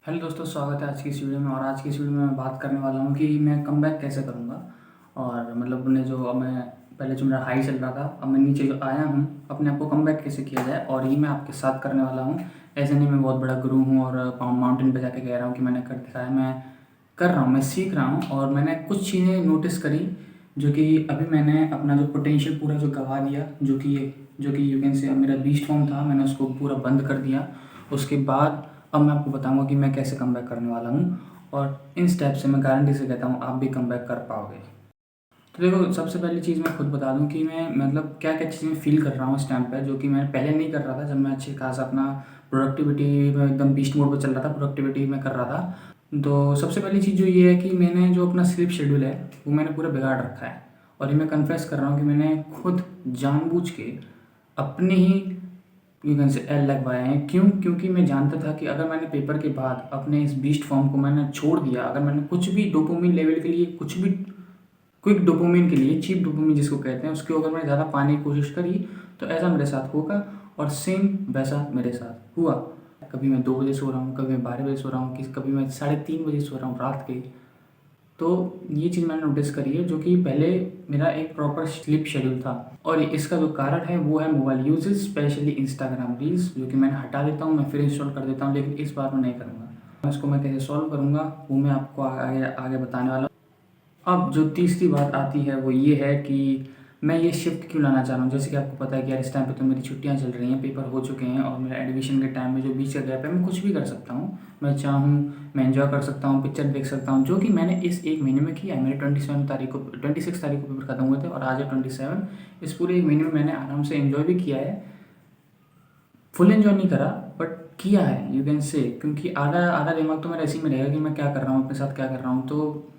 Hello दोस्तों, स्वागत है आज की इस वीडियो में। और आज की इस वीडियो में मैं बात करने वाला हूँ कि मैं कमबैक कैसे करूँगा। और मतलब अपने जो अब मैं पहले जो मेरा हाई चल रहा था, अब मैं नीचे जो आया हूँ, अपने आप को कमबैक कैसे किया जाए, और ये मैं आपके साथ करने वाला हूँ। ऐसे नहीं मैं बहुत बड़ा गुरु हूँ और माउंटेन पे जाके कह रहा हूँ कि मैंने कर दिखाया। मैं कर रहा हूँ, मैं सीख रहा हूँ, और मैंने कुछ चीज़ें नोटिस करी जो कि अभी मैंने अपना जो पोटेंशियल पूरा जो गवा दिया, जो कि यू कैन से मेरा बीस्ट फॉर्म था, मैंने उसको पूरा बंद कर दिया। उसके बाद अब मैं आपको बताऊंगा कि मैं कैसे कमबैक करने वाला हूँ, और इन स्टेप से मैं गारंटी से कहता हूँ आप भी कमबैक कर पाओगे। तो देखो, सबसे पहली चीज़ मैं खुद बता दूं कि मैं मतलब क्या क्या चीज़ें फील कर रहा हूँ इस टाइम पे, जो कि मैं पहले नहीं कर रहा था। जब मैं अच्छे खासा अपना प्रोडक्टिविटी में एकदम बीस्ट मोड पर चल रहा था, प्रोडक्टिविटी में कर रहा था, तो सबसे पहली चीज़ जो ये है कि मैंने जो अपना स्लीप शेड्यूल है वो मैंने पूरा बिगाड़ रखा है। और ये मैं कन्फेस कर रहा हूँ कि मैंने खुद जानबूझ के अपने ही यू कैन से एल लगवाए हैं। क्यों? क्योंकि मैं जानता था कि अगर मैंने पेपर के बाद अपने इस बीस्ट फॉर्म को मैंने छोड़ दिया, अगर मैंने कुछ भी डोपामिन लेवल के लिए, कुछ भी क्विक डोपामिन के लिए, चीप डोपामिन जिसको कहते हैं, उसको अगर मैंने ज़्यादा पाने की कोशिश करी, तो ऐसा मेरे साथ होगा। और सेम वैसा मेरे साथ हुआ। कभी मैं 2 बजे सो रहा हूँ, कभी मैं 12 बजे सो रहा हूँ, कभी मैं 3:30 बजे सो रहा हूँ रात के। तो ये चीज़ मैंने नोटिस करी है, जो कि पहले मेरा एक प्रॉपर स्लीप शेड्यूल था। और इसका जो कारण है वो है mobile usage, specially Instagram reels, जो कि मैंने हटा देता हूँ, मैं फिर इंस्टॉल कर देता हूँ, लेकिन इस बार मैं नहीं करूँगा। इसको मैं कैसे सॉल्व करूँगा वो मैं आपको आगे आगे बताने वाला हूँ। अब जो तीसरी बात आती है वो ये है कि मैं ये शिफ्ट क्यों लाना चाह रहा हूँ। जैसे कि आपको पता है कि यार इस टाइम पे तो मेरी छुट्टियाँ चल रही हैं, पेपर हो चुके हैं, और मेरा एडमिशन के टाइम में जो बीच का गैप है, मैं कुछ भी कर सकता हूँ। मैं चाहूँ मैं एंजॉय कर सकता हूँ, पिक्चर देख सकता हूँ, जो कि मैंने इस एक महीने में किया है। मेरे 26 तारीख को पेपर खत्म हुए थे, और आज है 27। इस पूरे एक महीने में मैंने आराम से एंजॉय भी किया है। फुल एंजॉय नहीं करा, बट किया है, यू कैन से। क्योंकि आधा आधा दिमाग तो मेरा इसी में रहेगा कि मैं क्या कर रहा हूँ, अपने साथ क्या कर रहा हूँ, तो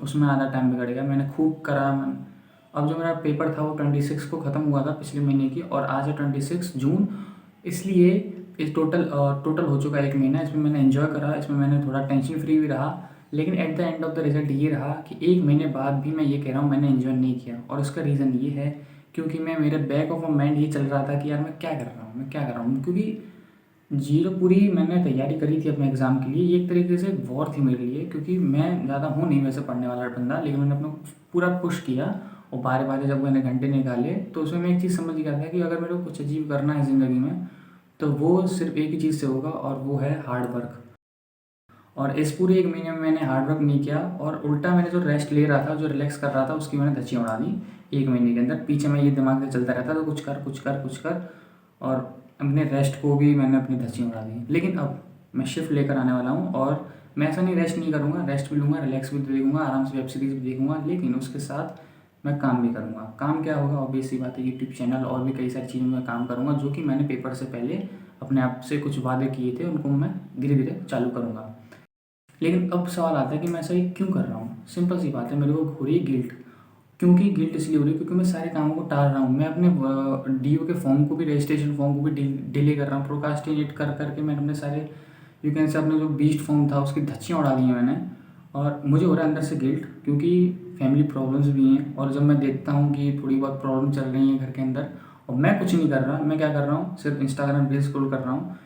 उसमें आधा टाइम बिगड़ेगा। मैंने खूब करा। अब जो मेरा पेपर था वो 26 को ख़त्म हुआ था पिछले महीने की, और आज है 26 जून। इसलिए इस टोटल हो चुका है एक महीना। इसमें मैंने एंजॉय करा, इसमें मैंने थोड़ा टेंशन फ्री भी रहा। लेकिन at the end of the result ये रहा कि एक महीने बाद भी मैं ये कह रहा हूँ मैंने एंजॉय नहीं किया। और इसका रीज़न ये है क्योंकि मैं मेरे बैक ऑफ माइंड ये चल रहा था कि यार मैं क्या कर रहा हूँ, मैं क्या कर रहा हूँ। क्योंकि जीरो पूरी मैंने तैयारी करी थी अपने एग्ज़ाम के लिए। ये एक तरीके से वॉर थी मेरे लिए, क्योंकि मैं ज़्यादा हूँ नहीं वैसे पढ़ने वाला बंदा, लेकिन मैंने अपना पूरा पुश किया। और बारे बारे जब मैंने घंटे निकाले, तो उसमें मैं एक चीज़ समझ गया था कि अगर मेरे को कुछ अचीव करना है ज़िंदगी में, तो वो सिर्फ एक ही चीज़ से होगा, और वो है हार्ड वर्क। और इस पूरे एक महीने में मैंने हार्ड वर्क नहीं किया, और उल्टा मैंने जो रेस्ट ले रहा था, जो रिलैक्स कर रहा था, उसकी मैंने धज्जियाँ उड़ा दी एक महीने के अंदर। पीछे में ये दिमाग से चलता रहता, तो कुछ कर कुछ कर कुछ कर, और अपने रेस्ट को भी मैंने अपनी धज्जियाँ उड़ा दी। लेकिन अब मैं शिफ्ट लेकर आने वाला हूँ, और मैं ऐसा नहीं रेस्ट नहीं करूँगा, रेस्ट भी लूँगा, रिलैक्स भी देखूँगा, आराम से वेब सीरीज़ भी देखूँगा, लेकिन उसके साथ मैं काम भी करूँगा। काम क्या होगा? ऑब्वियस सी बात है, यूट्यूब चैनल और भी कई सारी चीज़ों में काम करूँगा, जो कि मैंने पेपर से पहले अपने आप से कुछ वादे किए थे, उनको मैं धीरे धीरे चालू करूँगा। लेकिन अब सवाल आता है कि मैं ऐसा ही क्यों कर रहा हूँ। सिंपल सी बात है, मेरे को हो रही है गिल्ट। क्योंकि गिल्ट इसलिए हो रही है क्योंकि मैं सारे कामों को टाल रहा हूँ। मैं अपने डीओ के फॉर्म को भी, रजिस्ट्रेशन फॉर्म को भी डिले कर रहा हूँ। प्रोकास्टिनेट कर करके मैंने अपने सारे यू कैन से अपने जो बीस्ट फॉर्म था उसकी धच्चियाँ उड़ा दी हैं मैंने। और मुझे हो रहा है अंदर से गिल्ट, क्योंकि फैमिली प्रॉब्लम्स भी हैं। और जब मैं देखता हूँ कि थोड़ी बहुत प्रॉब्लम चल रही है घर के अंदर, और मैं कुछ नहीं कर रहा, मैं क्या कर रहा हूँ, सिर्फ इंस्टाग्राम रील्स स्क्रॉल कर रहा हूँ,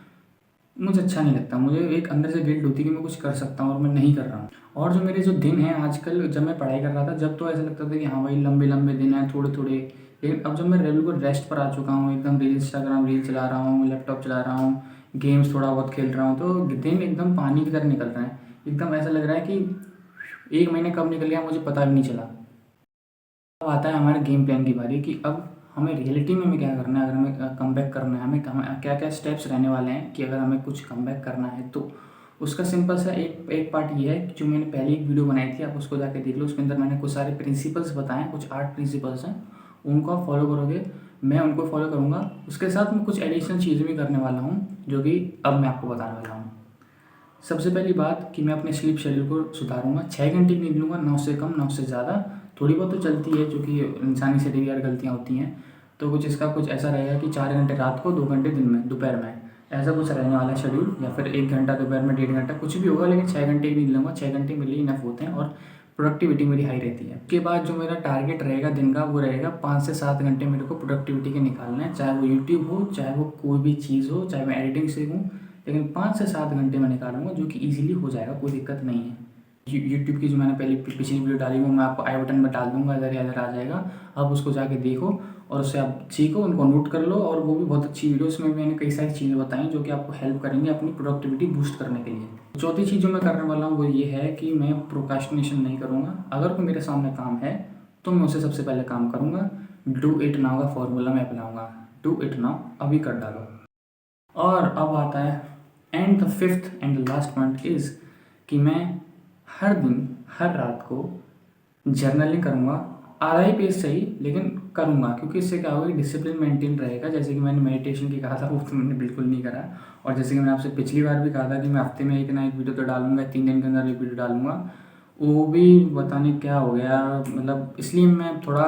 मुझे अच्छा नहीं लगता। मुझे एक अंदर से गिल्ट होती है कि मैं कुछ कर सकता हूँ और मैं नहीं कर रहा हूँ। और जो मेरे जो दिन हैं आजकल, जब मैं पढ़ाई कर रहा था, जब तो ऐसा लगता था कि हाँ भाई लंबे लंबे दिन हैं, थोड़े थोड़े। लेकिन अब जब मैं रेगुलर रेस्ट पर आ चुका हूँ, एकदम इंस्टाग्राम रील चला रहा हूँ, लैपटॉप चला रहा हूँ, गेम्स थोड़ा बहुत खेल रहा हूँ, तो दिन एकदम पानी की तरह निकल रहे हैं। एकदम ऐसा लग रहा है कि एक महीने कब निकल गया मुझे पता भी नहीं चला। अब आता है हमारे गेम प्लान की बारी कि अब हमें रियलिटी में हमें क्या करना है। अगर हमें कम बैक करना है, हमें क्या क्या स्टेप्स रहने वाले हैं कि अगर हमें कुछ कम बैक करना है, तो उसका सिंपल सा एक एक पार्ट ये है कि जो मैंने पहले एक वीडियो बनाई थी, आप उसको जाके देख लो। उसके अंदर मैंने कुछ सारे प्रिंसिपल्स बताए, कुछ 8 प्रिंसिपल्स हैं, उनको आप फॉलो करोगे, मैं उनको फॉलो करूँगा। उसके साथ मैं कुछ एडिशनल चीज़ें भी करने वाला हूँ, जो कि अब मैं आपको बताने वाला हूँ। सबसे पहली बात कि मैं अपने स्लीप शेड्यूल को सुधारूंगा। 6 घंटे की नींद लूँगा, 9 से कम, 9 से ज़्यादा। थोड़ी बहुत तो चलती है, जो कि इंसानी शरीर यार गलतियाँ होती हैं। तो कुछ इसका कुछ ऐसा रहेगा कि 4 घंटे रात को, 2 घंटे दिन में, दोपहर में, ऐसा कुछ रहने वाला है शेड्यूल। या फिर 1 घंटा दोपहर में, 1.5 घंटा, कुछ भी होगा, लेकिन 6 घंटे की नींद लूँगा। 6 घंटे मेरे लिए इनफ होते हैं, और प्रोडक्टिविटी मेरी हाई रहती है। उसके बाद जो मेरा टारगेट रहेगा दिन का, वो रहेगा 5 से 7 घंटे मेरे को प्रोडक्टिविटी के निकालना है। चाहे वो यूट्यूब हो, चाहे वो कोई भी चीज़ हो, चाहे मैं एडिटिंग सीखूँ, लेकिन 5 से 7 घंटे मैं निकालूंगा, जो कि ईजिली हो जाएगा, कोई दिक्कत नहीं है। यूट्यूब की जो मैंने पहले पिछली वीडियो डाली वो मैं आपको आई बटन में डाल दूंगा, इधर या इधर आ जाएगा। आप उसको जाके देखो और उससे आप सीखो, उनको नोट कर लो। और वो भी बहुत अच्छी वीडियो, उसमें मैंने कई सारी चीज़ें बताई जो कि आपको हेल्प करेंगी अपनी प्रोडक्टिविटी बूस्ट करने के लिए। चौथी चीज़ जो मैं करने वाला हूँ वो ये है कि मैं प्रोक्रास्टिनेशन नहीं करूँगा। अगर कोई मेरे सामने काम है तो मैं उसे सबसे पहले काम करूँगा। डू इट नाउ का फॉर्मूला मैं अपनाऊँगा। डू इट नाउ, अभी कर डालो। और अब आता है and the fifth and the last point is कि मैं हर दिन हर रात को जर्नलिंग करूँगा। आधा ही पेज सही, लेकिन करूँगा, क्योंकि इससे क्या होगा, डिसिप्लिन मेंटेन रहेगा। जैसे कि मैंने मेडिटेशन की कहा था, वो तो मैंने बिल्कुल नहीं करा। और जैसे कि मैंने आपसे पिछली बार भी कहा था कि मैं हफ्ते में एक ना एक वीडियो तो डालूंगा, 3 दिन के अंदर एक वीडियो डालूंगा, वो भी पता नहीं क्या हो गया। मतलब इसलिए मैं थोड़ा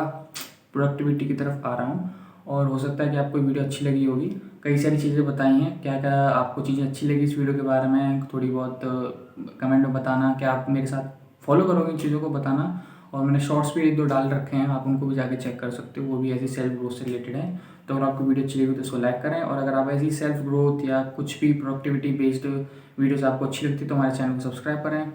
प्रोडक्टिविटी की तरफ आ रहा हूँ। और हो सकता है कि आपको वीडियो अच्छी लगी होगी। कई सारी चीज़ें बताई हैं, क्या क्या आपको चीज़ें अच्छी लगी इस वीडियो के बारे में थोड़ी बहुत कमेंट में बताना। क्या आप मेरे साथ फॉलो करोगे इन चीज़ों को, बताना। और मैंने शॉर्ट्स भी 1-2 डाल रखे हैं, आप उनको भी जाके चेक कर सकते हो, वो भी ऐसी सेल्फ ग्रोथ से रिलेटेड है। तो अगर आपको वीडियो अच्छी लगी तो इसको लाइक करें। और अगर आप ऐसी सेल्फ ग्रोथ या कुछ भी प्रोडक्टिविटी बेस्ड वीडियोस आपको अच्छी लगती है तो हमारे चैनल को सब्सक्राइब करें।